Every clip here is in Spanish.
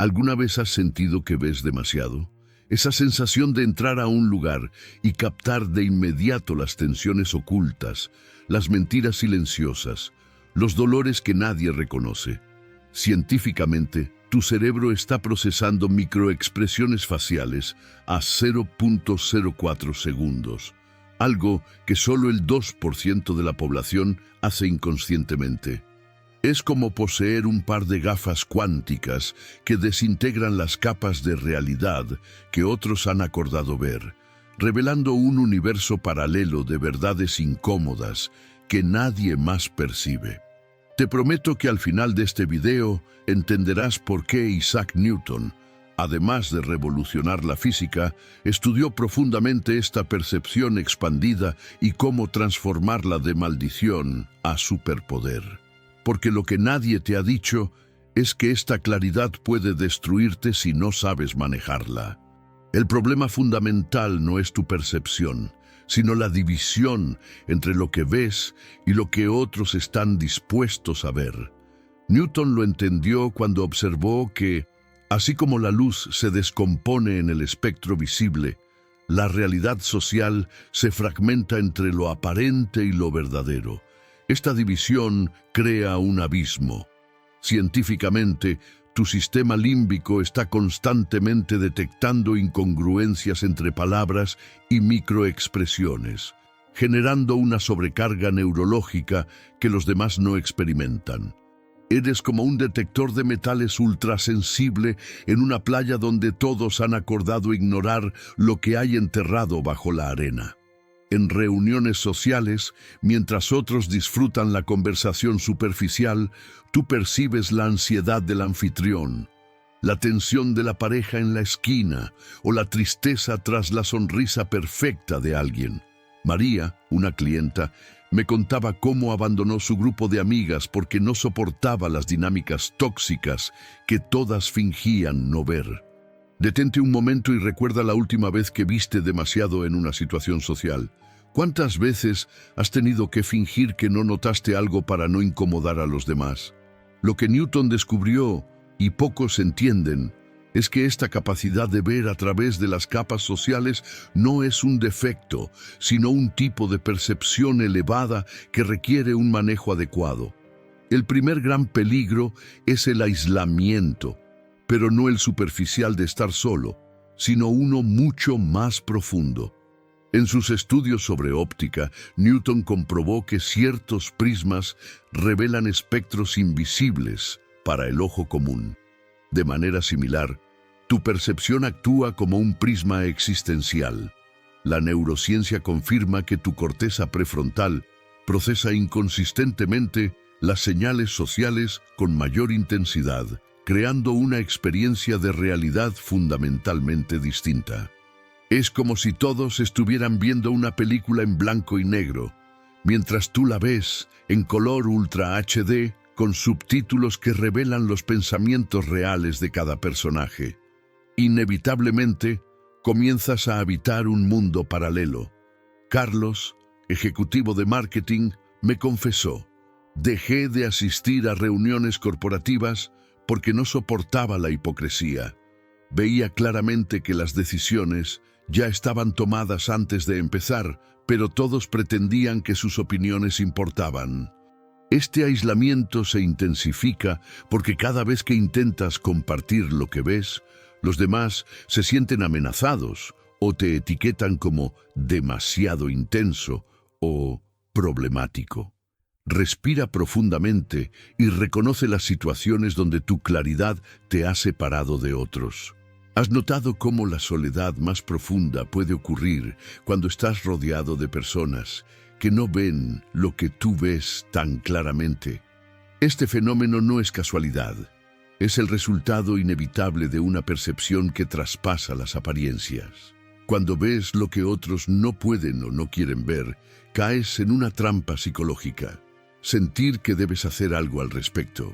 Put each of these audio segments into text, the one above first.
¿Alguna vez has sentido que ves demasiado? Esa sensación de entrar a un lugar y captar de inmediato las tensiones ocultas, las mentiras silenciosas, los dolores que nadie reconoce. Científicamente, tu cerebro está procesando microexpresiones faciales a 0.04 segundos, algo que solo el 2% de la población hace inconscientemente. Es como poseer un par de gafas cuánticas que desintegran las capas de realidad que otros han acordado ver, revelando un universo paralelo de verdades incómodas que nadie más percibe. Te prometo que al final de este video entenderás por qué Isaac Newton, además de revolucionar la física, estudió profundamente esta percepción expandida y cómo transformarla de maldición a superpoder. Porque lo que nadie te ha dicho es que esta claridad puede destruirte si no sabes manejarla. El problema fundamental no es tu percepción, sino la división entre lo que ves y lo que otros están dispuestos a ver. Newton lo entendió cuando observó que, así como la luz se descompone en el espectro visible, la realidad social se fragmenta entre lo aparente y lo verdadero. Esta división crea un abismo. Científicamente, tu sistema límbico está constantemente detectando incongruencias entre palabras y microexpresiones, generando una sobrecarga neurológica que los demás no experimentan. Eres como un detector de metales ultrasensible en una playa donde todos han acordado ignorar lo que hay enterrado bajo la arena. En reuniones sociales, mientras otros disfrutan la conversación superficial, tú percibes la ansiedad del anfitrión, la tensión de la pareja en la esquina o la tristeza tras la sonrisa perfecta de alguien. María, una clienta, me contaba cómo abandonó su grupo de amigas porque no soportaba las dinámicas tóxicas que todas fingían no ver. Detente un momento y recuerda la última vez que viste demasiado en una situación social. ¿Cuántas veces has tenido que fingir que no notaste algo para no incomodar a los demás? Lo que Newton descubrió, y pocos entienden, es que esta capacidad de ver a través de las capas sociales no es un defecto, sino un tipo de percepción elevada que requiere un manejo adecuado. El primer gran peligro es el aislamiento, pero no el superficial de estar solo, sino uno mucho más profundo. En sus estudios sobre óptica, Newton comprobó que ciertos prismas revelan espectros invisibles para el ojo común. De manera similar, tu percepción actúa como un prisma existencial. La neurociencia confirma que tu corteza prefrontal procesa inconsistentemente las señales sociales con mayor intensidad, creando una experiencia de realidad fundamentalmente distinta. Es como si todos estuvieran viendo una película en blanco y negro, mientras tú la ves en color Ultra HD con subtítulos que revelan los pensamientos reales de cada personaje. Inevitablemente, comienzas a habitar un mundo paralelo. Carlos, ejecutivo de marketing, me confesó: dejé de asistir a reuniones corporativas porque no soportaba la hipocresía. Veía claramente que las decisiones ya estaban tomadas antes de empezar, pero todos pretendían que sus opiniones importaban. Este aislamiento se intensifica porque cada vez que intentas compartir lo que ves, los demás se sienten amenazados o te etiquetan como demasiado intenso o problemático. Respira profundamente y reconoce las situaciones donde tu claridad te ha separado de otros. ¿Has notado cómo la soledad más profunda puede ocurrir cuando estás rodeado de personas que no ven lo que tú ves tan claramente? Este fenómeno no es casualidad. Es el resultado inevitable de una percepción que traspasa las apariencias. Cuando ves lo que otros no pueden o no quieren ver, caes en una trampa psicológica. Sentir que debes hacer algo al respecto.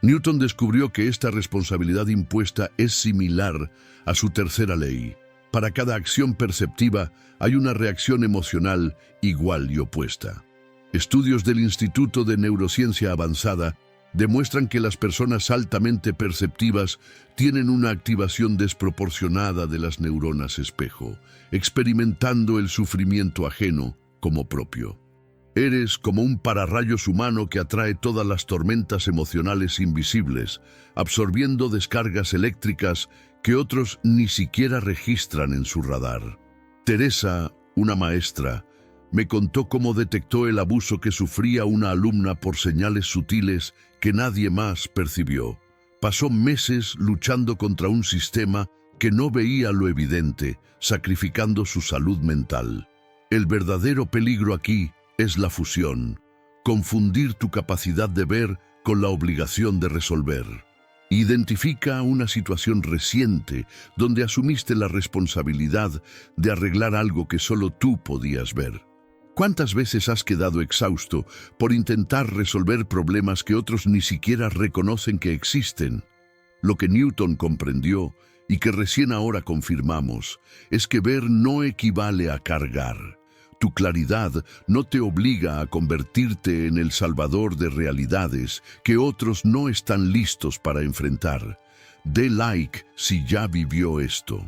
Newton descubrió que esta responsabilidad impuesta es similar a su tercera ley. Para cada acción perceptiva hay una reacción emocional igual y opuesta. Estudios del Instituto de Neurociencia Avanzada demuestran que las personas altamente perceptivas tienen una activación desproporcionada de las neuronas espejo, experimentando el sufrimiento ajeno como propio. Eres como un pararrayos humano que atrae todas las tormentas emocionales invisibles, absorbiendo descargas eléctricas que otros ni siquiera registran en su radar. Teresa, una maestra, me contó cómo detectó el abuso que sufría una alumna por señales sutiles que nadie más percibió. Pasó meses luchando contra un sistema que no veía lo evidente, sacrificando su salud mental. El verdadero peligro aquí es la fusión, confundir tu capacidad de ver con la obligación de resolver. Identifica una situación reciente donde asumiste la responsabilidad de arreglar algo que solo tú podías ver. ¿Cuántas veces has quedado exhausto por intentar resolver problemas que otros ni siquiera reconocen que existen? Lo que Newton comprendió y que recién ahora confirmamos es que ver no equivale a cargar. Tu claridad no te obliga a convertirte en el salvador de realidades que otros no están listos para enfrentar. Dé like si ya vivió esto.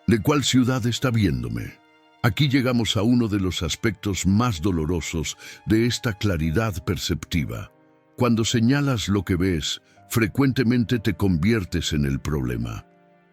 ¿De cuál ciudad está viéndome? Aquí llegamos a uno de los aspectos más dolorosos de esta claridad perceptiva. Cuando señalas lo que ves, frecuentemente te conviertes en el problema.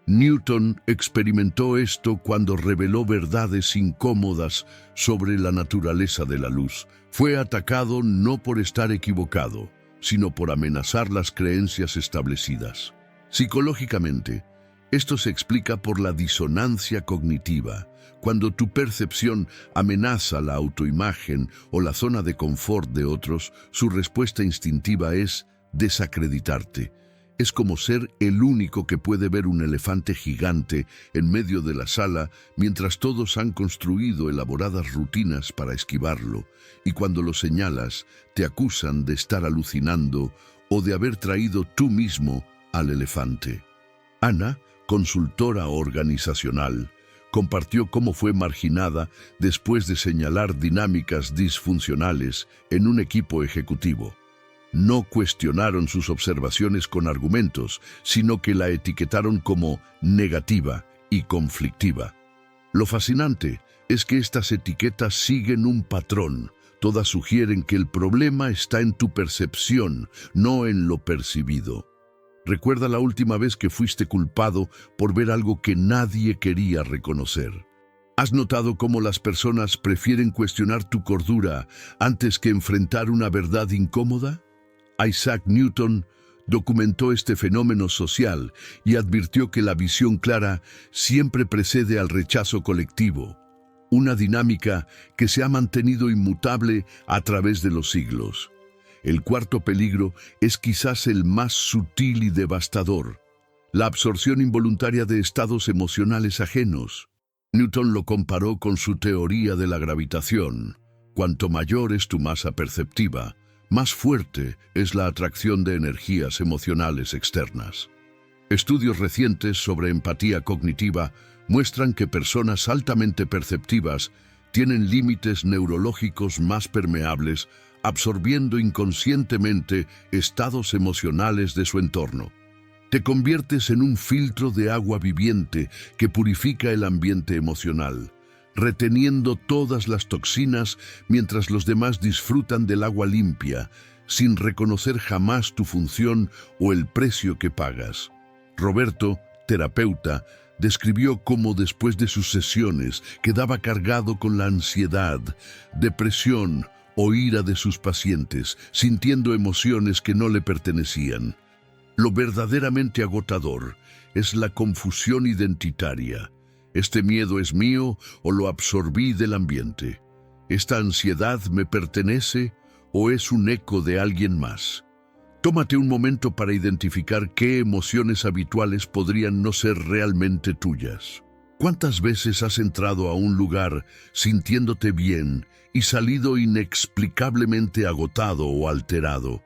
Newton experimentó esto cuando reveló verdades incómodas sobre la naturaleza de la luz. Fue atacado no por estar equivocado, sino por amenazar las creencias establecidas. Psicológicamente, esto se explica por la disonancia cognitiva. Cuando tu percepción amenaza la autoimagen o la zona de confort de otros, su respuesta instintiva es desacreditarte. Es como ser el único que puede ver un elefante gigante en medio de la sala mientras todos han construido elaboradas rutinas para esquivarlo, y cuando lo señalas, te acusan de estar alucinando o de haber traído tú mismo al elefante. Ana, consultora organizacional, compartió cómo fue marginada después de señalar dinámicas disfuncionales en un equipo ejecutivo. No cuestionaron sus observaciones con argumentos, sino que la etiquetaron como negativa y conflictiva. Lo fascinante es que estas etiquetas siguen un patrón. Todas sugieren que el problema está en tu percepción, no en lo percibido. Recuerda la última vez que fuiste culpado por ver algo que nadie quería reconocer. ¿Has notado cómo las personas prefieren cuestionar tu cordura antes que enfrentar una verdad incómoda? Isaac Newton documentó este fenómeno social y advirtió que la visión clara siempre precede al rechazo colectivo, una dinámica que se ha mantenido inmutable a través de los siglos. El cuarto peligro es quizás el más sutil y devastador: la absorción involuntaria de estados emocionales ajenos. Newton lo comparó con su teoría de la gravitación. Cuanto mayor es tu masa perceptiva, más fuerte es la atracción de energías emocionales externas. Estudios recientes sobre empatía cognitiva muestran que personas altamente perceptivas tienen límites neurológicos más permeables, absorbiendo inconscientemente estados emocionales de su entorno. Te conviertes en un filtro de agua viviente que purifica el ambiente emocional, reteniendo todas las toxinas mientras los demás disfrutan del agua limpia, sin reconocer jamás tu función o el precio que pagas. Roberto, terapeuta, describió cómo después de sus sesiones quedaba cargado con la ansiedad, depresión o ira de sus pacientes, sintiendo emociones que no le pertenecían. Lo verdaderamente agotador es la confusión identitaria. ¿Este miedo es mío o lo absorbí del ambiente? ¿Esta ansiedad me pertenece o es un eco de alguien más? Tómate un momento para identificar qué emociones habituales podrían no ser realmente tuyas. ¿Cuántas veces has entrado a un lugar sintiéndote bien y salido inexplicablemente agotado o alterado?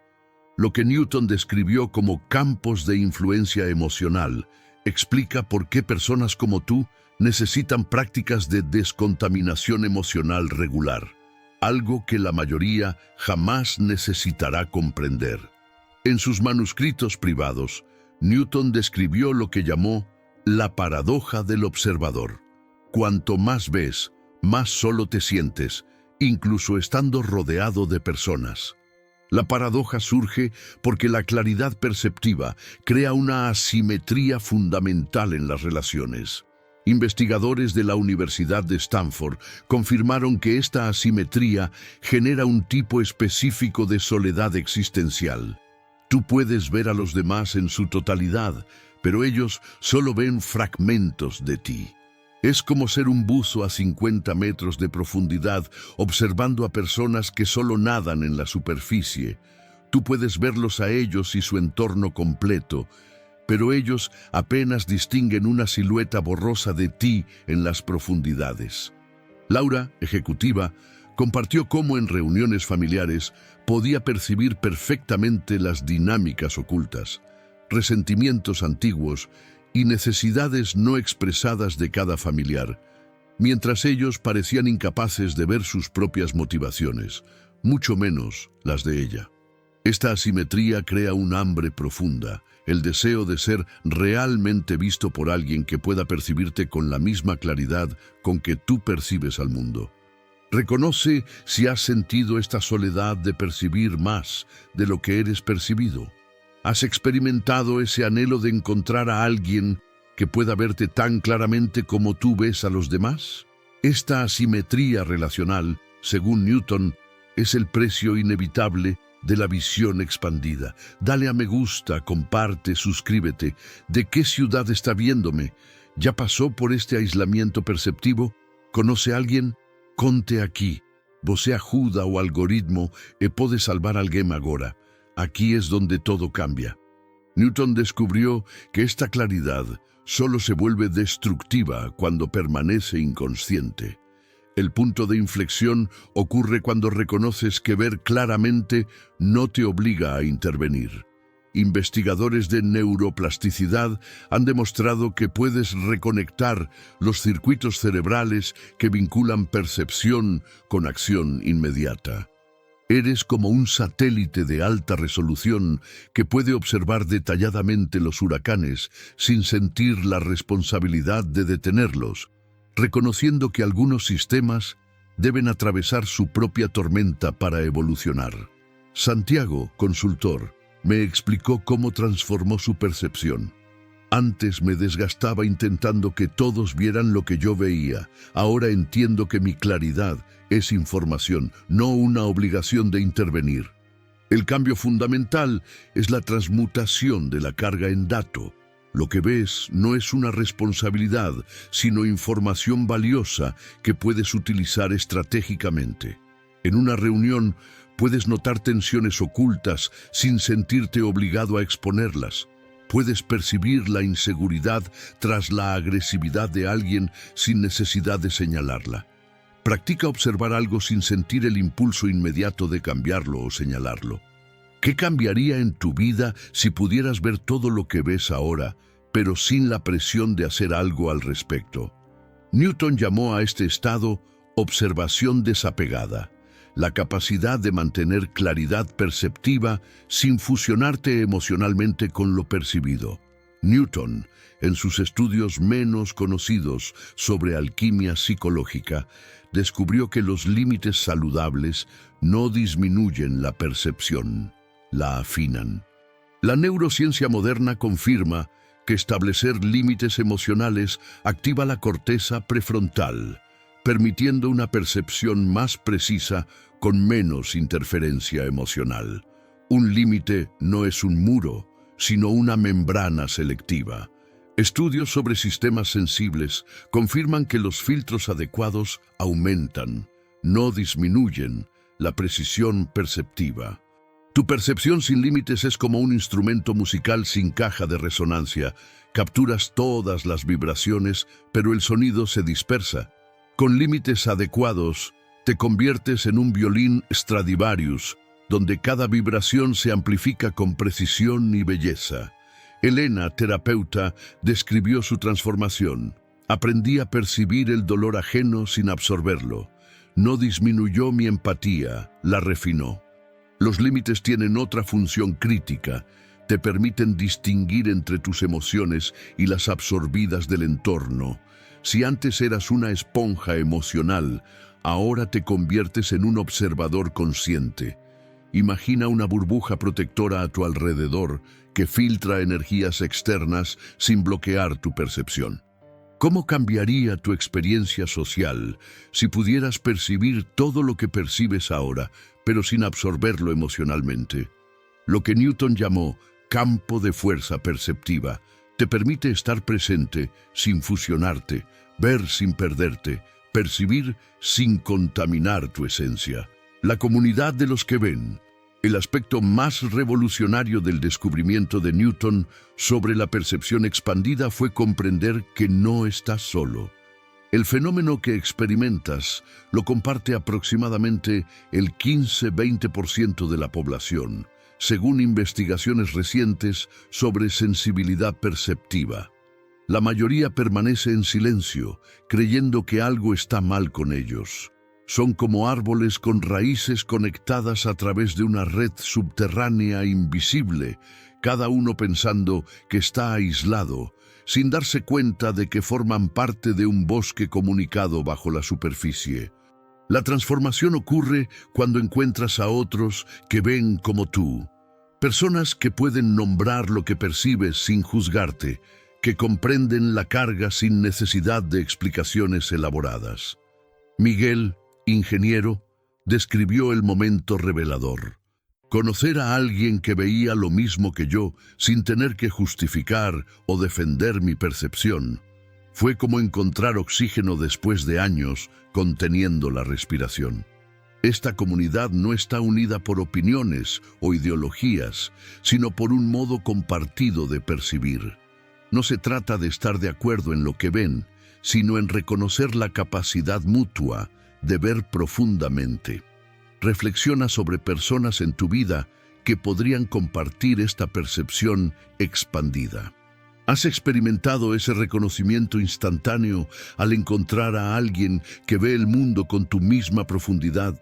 Lo que Newton describió como campos de influencia emocional explica por qué personas como tú necesitan prácticas de descontaminación emocional regular, algo que la mayoría jamás necesitará comprender. En sus manuscritos privados, Newton describió lo que llamó la paradoja del observador. Cuanto más ves, más solo te sientes, incluso estando rodeado de personas. La paradoja surge porque la claridad perceptiva crea una asimetría fundamental en las relaciones. Investigadores de la Universidad de Stanford confirmaron que esta asimetría genera un tipo específico de soledad existencial. Tú puedes ver a los demás en su totalidad, pero ellos solo ven fragmentos de ti. Es como ser un buzo a 50 metros de profundidad observando a personas que solo nadan en la superficie. Tú puedes verlos a ellos y su entorno completo, pero ellos apenas distinguen una silueta borrosa de ti en las profundidades. Laura, ejecutiva, compartió cómo en reuniones familiares podía percibir perfectamente las dinámicas ocultas, resentimientos antiguos y necesidades no expresadas de cada familiar, mientras ellos parecían incapaces de ver sus propias motivaciones, mucho menos las de ella. Esta asimetría crea un hambre profunda, el deseo de ser realmente visto por alguien que pueda percibirte con la misma claridad con que tú percibes al mundo. Reconoce si has sentido esta soledad de percibir más de lo que eres percibido. ¿Has experimentado ese anhelo de encontrar a alguien que pueda verte tan claramente como tú ves a los demás? Esta asimetría relacional, según Newton, es el precio inevitable de la visión expandida. Dale a me gusta, comparte, suscríbete. ¿De qué ciudad está viéndome? ¿Ya pasó por este aislamiento perceptivo? ¿Conoce a alguien? Conte aquí. Você ajuda o algoritmo e pode salvar alguém agora. Aquí es donde todo cambia. Newton descubrió que esta claridad solo se vuelve destructiva cuando permanece inconsciente. El punto de inflexión ocurre cuando reconoces que ver claramente no te obliga a intervenir. Investigadores de neuroplasticidad han demostrado que puedes reconectar los circuitos cerebrales que vinculan percepción con acción inmediata. Eres como un satélite de alta resolución que puede observar detalladamente los huracanes sin sentir la responsabilidad de detenerlos, reconociendo que algunos sistemas deben atravesar su propia tormenta para evolucionar. Santiago, consultor, me explicó cómo transformó su percepción. Antes me desgastaba intentando que todos vieran lo que yo veía. Ahora entiendo que mi claridad es información, no una obligación de intervenir. El cambio fundamental es la transmutación de la carga en dato. Lo que ves no es una responsabilidad, sino información valiosa que puedes utilizar estratégicamente. En una reunión puedes notar tensiones ocultas sin sentirte obligado a exponerlas. Puedes percibir la inseguridad tras la agresividad de alguien sin necesidad de señalarla. Practica observar algo sin sentir el impulso inmediato de cambiarlo o señalarlo. ¿Qué cambiaría en tu vida si pudieras ver todo lo que ves ahora, pero sin la presión de hacer algo al respecto? Newton llamó a este estado observación desapegada, la capacidad de mantener claridad perceptiva sin fusionarte emocionalmente con lo percibido. Newton, en sus estudios menos conocidos sobre alquimia psicológica, descubrió que los límites saludables no disminuyen la percepción, la afinan. La neurociencia moderna confirma que establecer límites emocionales activa la corteza prefrontal, permitiendo una percepción más precisa con menos interferencia emocional. Un límite no es un muro, sino una membrana selectiva. Estudios sobre sistemas sensibles confirman que los filtros adecuados aumentan, no disminuyen, la precisión perceptiva. Tu percepción sin límites es como un instrumento musical sin caja de resonancia. Capturas todas las vibraciones, pero el sonido se dispersa. Con límites adecuados, te conviertes en un violín Stradivarius, donde cada vibración se amplifica con precisión y belleza. Elena, terapeuta, describió su transformación. Aprendí a percibir el dolor ajeno sin absorberlo. No disminuyó mi empatía, la refinó. Los límites tienen otra función crítica. Te permiten distinguir entre tus emociones y las absorbidas del entorno. Si antes eras una esponja emocional, ahora te conviertes en un observador consciente. Imagina una burbuja protectora a tu alrededor que filtra energías externas sin bloquear tu percepción. ¿Cómo cambiaría tu experiencia social si pudieras percibir todo lo que percibes ahora, pero sin absorberlo emocionalmente? Lo que Newton llamó campo de fuerza perceptiva te permite estar presente sin fusionarte, ver sin perderte, percibir sin contaminar tu esencia. La comunidad de los que ven. El aspecto más revolucionario del descubrimiento de Newton sobre la percepción expandida fue comprender que no estás solo. El fenómeno que experimentas lo comparte aproximadamente el 15-20% de la población, según investigaciones recientes sobre sensibilidad perceptiva. La mayoría permanece en silencio, creyendo que algo está mal con ellos. Son como árboles con raíces conectadas a través de una red subterránea invisible, cada uno pensando que está aislado, sin darse cuenta de que forman parte de un bosque comunicado bajo la superficie. La transformación ocurre cuando encuentras a otros que ven como tú. Personas que pueden nombrar lo que percibes sin juzgarte, que comprenden la carga sin necesidad de explicaciones elaboradas. Miguel, ingeniero, describió el momento revelador. Conocer a alguien que veía lo mismo que yo, sin tener que justificar o defender mi percepción, fue como encontrar oxígeno después de años conteniendo la respiración. Esta comunidad no está unida por opiniones o ideologías, sino por un modo compartido de percibir. No se trata de estar de acuerdo en lo que ven, sino en reconocer la capacidad mutua de ver profundamente. Reflexiona sobre personas en tu vida que podrían compartir esta percepción expandida. ¿Has experimentado ese reconocimiento instantáneo al encontrar a alguien que ve el mundo con tu misma profundidad?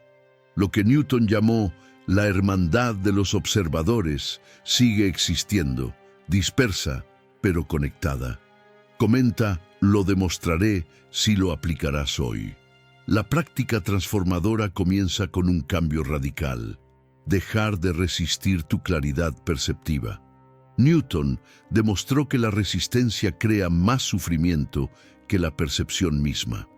Lo que Newton llamó la hermandad de los observadores sigue existiendo, dispersa pero conectada. Comenta, lo demostraré si lo aplicarás hoy. La práctica transformadora comienza con un cambio radical: dejar de resistir tu claridad perceptiva. Newton demostró que la resistencia crea más sufrimiento que la percepción misma.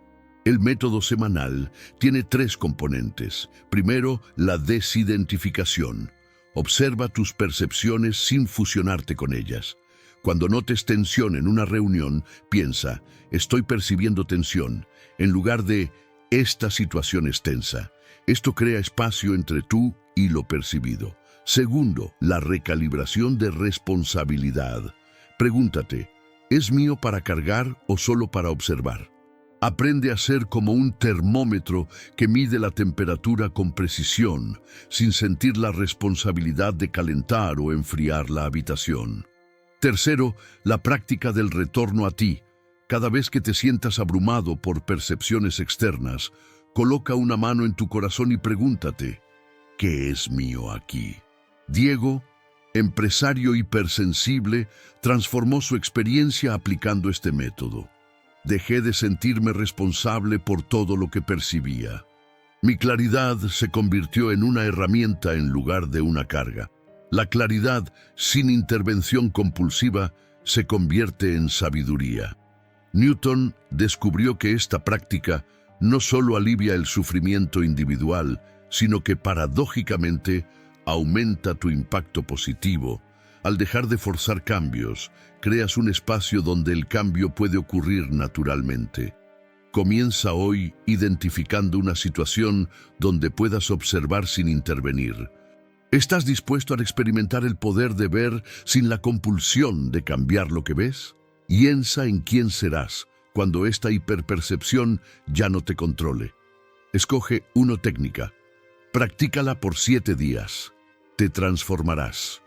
El método semanal tiene 3 componentes. Primero, la desidentificación. Observa tus percepciones sin fusionarte con ellas. Cuando notes tensión en una reunión, piensa, estoy percibiendo tensión, en lugar de, esta situación es tensa. Esto crea espacio entre tú y lo percibido. Segundo, la recalibración de responsabilidad. Pregúntate, ¿es mío para cargar o solo para observar? Aprende a ser como un termómetro que mide la temperatura con precisión, sin sentir la responsabilidad de calentar o enfriar la habitación. Tercero, la práctica del retorno a ti. Cada vez que te sientas abrumado por percepciones externas, coloca una mano en tu corazón y pregúntate, ¿qué es mío aquí? Diego, empresario hipersensible, transformó su experiencia aplicando este método. Dejé de sentirme responsable por todo lo que percibía. Mi claridad se convirtió en una herramienta en lugar de una carga. La claridad, sin intervención compulsiva, se convierte en sabiduría. Newton descubrió que esta práctica no solo alivia el sufrimiento individual, sino que paradójicamente aumenta tu impacto positivo. Al dejar de forzar cambios, creas un espacio donde el cambio puede ocurrir naturalmente. Comienza hoy identificando una situación donde puedas observar sin intervenir. ¿Estás dispuesto a experimentar el poder de ver sin la compulsión de cambiar lo que ves? Piensa en quién serás cuando esta hiperpercepción ya no te controle. Escoge una técnica. Practícala por 7 días. Te transformarás.